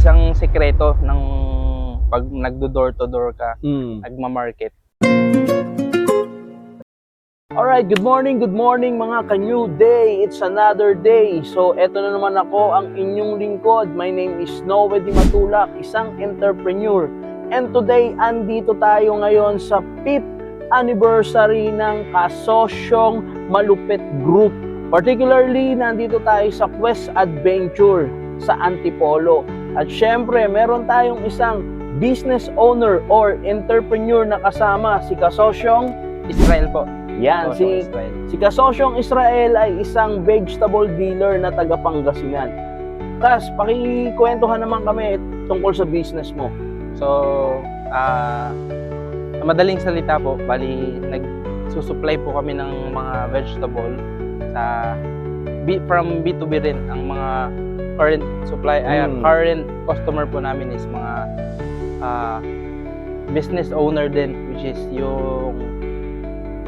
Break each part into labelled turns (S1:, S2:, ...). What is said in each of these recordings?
S1: isang sekreto ng pag nagdo-door to door ka, nagma-market.
S2: Alright, good morning mga ka-new day. It's another day. So, eto na naman ako, ang inyong lingkod. My name is Noe Di Matulak, isang entrepreneur. And today, andito tayo ngayon sa 5th anniversary ng Kasosyong Malupit Group. Particularly, nandito tayo sa Quest Adventure sa Antipolo. At syempre, meron tayong isang business owner or entrepreneur na kasama, si Kasosyong
S1: Israel po.
S2: yan, si Kasosyong Israel ay isang vegetable dealer na taga Pangasinan. Kas, pakikwentuhan naman kami tungkol sa business mo.
S1: So, sa madaling salita po, bali nagsusupply po kami ng mga vegetable sa from B2B rin. Ang mga current supply, current customer po namin is mga business owner din, which is yung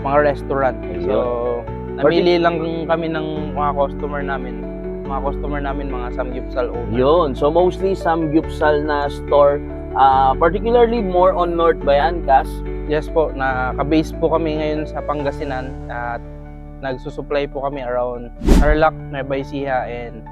S1: mga restaurant. So, namili lang kami ng mga customer namin. Mga samgyupsal owner.
S2: Yun. So, mostly samgyupsal na store. Particularly more on North ba yan, Kas?
S1: Yes po. Naka-base po kami ngayon sa Pangasinan at nagsusupply po kami around Tarlac, Nueva Ecija, and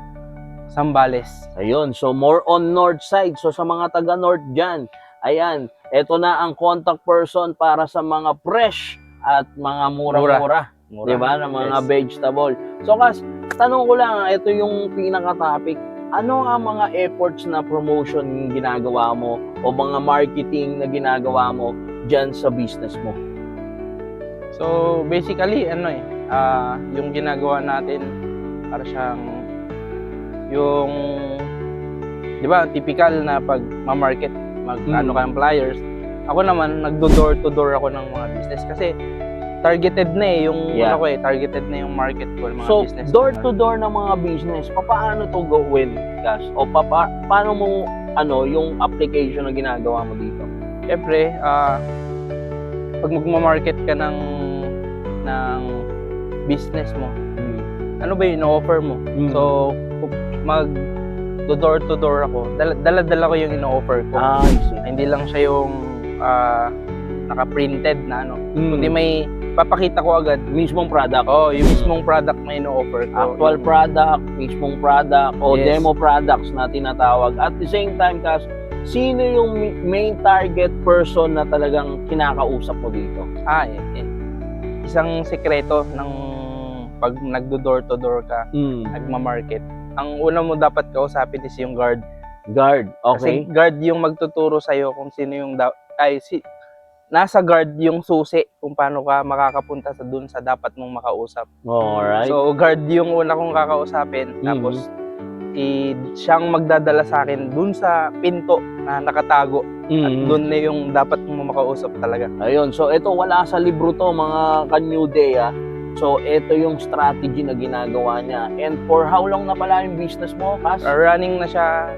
S1: Zambales.
S2: Ayun. So, more on North side. So, sa mga taga-North dyan, ayan, eto na ang contact person para sa mga fresh at mga mura-mura, di ba, ng mga vegetable. So, Kas, tanong ko lang, ito yung pinaka-topic. Ano ang mga efforts na promotion yung ginagawa mo o mga marketing na ginagawa mo dyan sa business mo?
S1: So, basically, yung ginagawa natin, para siyang yung, di ba, typical na pag ma-market, mag-ano ka ng flyers. Ako naman, nagdo-door to door ako ng mga business kasi targeted na yung targeted na yung market ko, mga
S2: so,
S1: business.
S2: So, door to door ng mga business, paano to gawin, Kas? O paano mo yung application na ginagawa mo dito?
S1: Siyempre, pag magma-market ka ng business mo, ano ba yung ino-offer mo? So, mag-door to door ako, dala-dala ko yung ino-offer ko. Hindi lang siya yung naka-printed na kundi may papakita ko agad
S2: mismong product.
S1: Yung mismong product na ino-offer ko.
S2: Actual product, mismong product, o demo products na tinatawag. At the same time, Kas, sino yung main target person na talagang kinakausap mo dito?
S1: Isang sekreto ng pag nagdo-door to door ka, nagma-market. Ang una mo dapat kausapin is yung guard.
S2: Guard, okay.
S1: Kasi guard yung magtuturo sa'yo kung sino yung nasa guard yung susi kung paano ka makakapunta dun sa dapat mong makausap.
S2: Alright.
S1: So, guard yung una kong kakausapin. Tapos, siyang magdadala sa akin dun sa pinto na nakatago. At dun na yung dapat mong makausap talaga.
S2: Ayun. So, ito wala sa libro to, mga ka-new day, So, ito yung strategy na ginagawa niya. And for how long na pala yung business mo, Kas?
S1: Running na siya,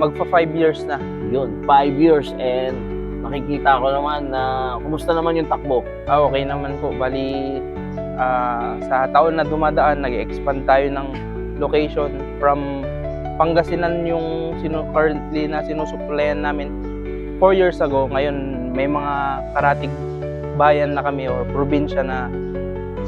S1: magpa 5 years na.
S2: Yun, 5 years. And nakikita ko naman na kumusta naman yung takbo?
S1: Okay naman po. Bali, sa taon na dumadaan, nag-expand tayo ng location from Pangasinan yung currently na sinusupplyan namin 4 years ago. Ngayon, may mga karatig bayan na kami or probinsya na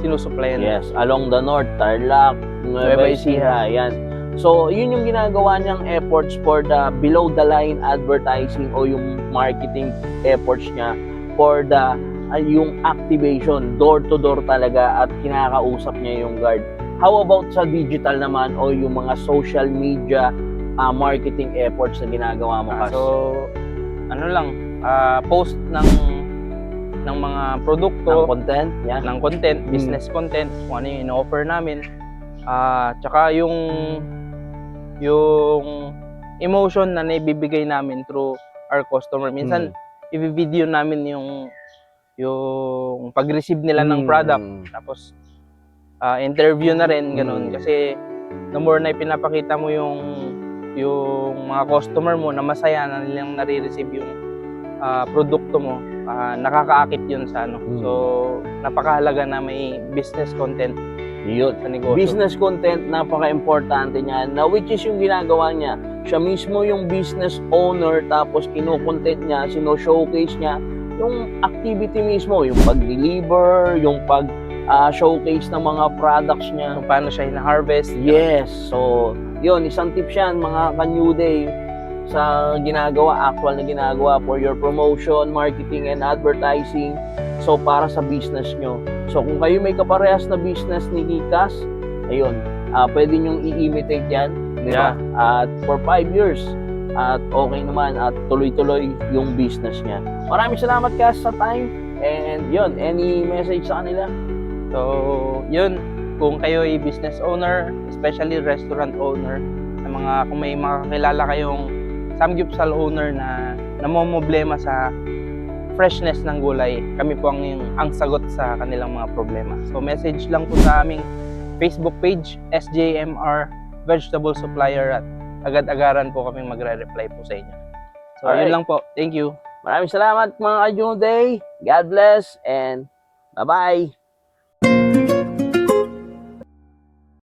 S1: sinusupplyan.
S2: Yes, along the north, Tarlac, Nueva Ecija, yan. So, yun yung ginagawa niyang efforts for the below the line advertising o yung marketing efforts niya for the yung activation, door to door talaga, at kinakausap niya yung guard. How about sa digital naman o yung mga social media marketing efforts na ginagawa mo, Kas?
S1: So, post ng mga produkto, ng content, business content, kung ano yung in-offer namin. Tsaka yung emotion na naibibigay namin through our customer. Minsan, i-video namin yung pag-receive nila ng product. Tapos, interview na rin, ganun. Kasi, the more na ipinapakita mo yung mga customer mo na masaya na nilang nare-receive yung produkto mo, nakakaakit yun sa So, napakahalaga na may business content
S2: Yun.
S1: sa negosyo.
S2: Business content, napaka-importante niya, na which is yung ginagawa niya. Siya mismo yung business owner, tapos kino-content niya, sino-showcase niya yung activity mismo, yung pag-deliver, yung pag-showcase ng mga products niya.
S1: Kung paano siya hina-harvest.
S2: Yes. So, yun, isang tips yan, mga ka-New Day, sa ginagawa, actual na ginagawa for your promotion, marketing, and advertising. So, para sa business nyo. So, kung kayo may kaparehas na business ni Kikas, ayun, pwede nyong i-imitate yan. Di ba? At for 5 years, at okay naman, at tuloy-tuloy yung business niya. Maraming salamat, Kas, sa time. And yun, any message sa kanila?
S1: So, yun, kung kayo ay business owner, especially restaurant owner, na kung may makakilala kayong samgyupsal owner na namomroblema sa freshness ng gulay, kami po ang sagot sa kanilang mga problema. So, message lang po sa aming Facebook page, SJMR Vegetable Supplier, at agad-agaran po kaming magre-reply po sa inyo. So,
S2: Alright.
S1: yun lang po. Thank you.
S2: Maraming salamat, mga ka-New Day. God bless and bye-bye.